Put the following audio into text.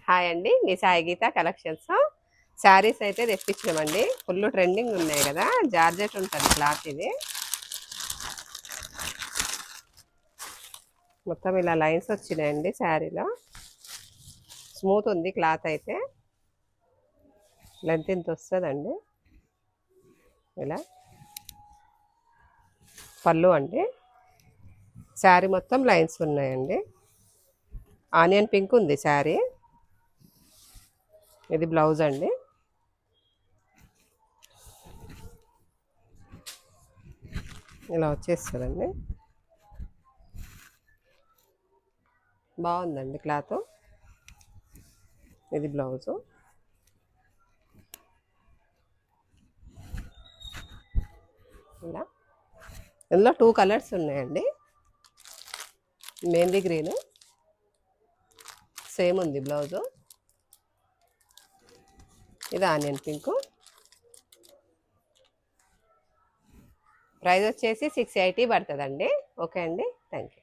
Hi అండి, మీ సాయి గీత collections. Saris అయితే తెప్పించామండి. Full trending ఉన్నాయి కదా, జార్జెట్ ఉంటుంది క్లాత్. ఇది మొత్తం ఇలా లైన్స్ వచ్చినాయండి. శారీలో స్మూత్ ఉంది క్లాత్ అయితే. లెంత్ ఇంత వస్తుందండి. ఇలా పళ్ళు అండి. శారీ మొత్తం లైన్స్ ఉన్నాయండి. ఆనియన్ పింక్ ఉంది శారీ. ఇది బ్లౌజ్ అండి. ఇలా వచ్చేస్తుందండి. బాగుందండి క్లాత్. ఇది బ్లౌజు. ఇలా ఇందులో 2 కలర్స్ ఉన్నాయండి. మెహందీ గ్రీన్ సేమ్ ఉంది బ్లౌజు. ఇది ఆనియన్ పింక్. ప్రైస్ వచ్చేసి 680 పడుతుందండి. ఓకే అండి, థ్యాంక్ యూ.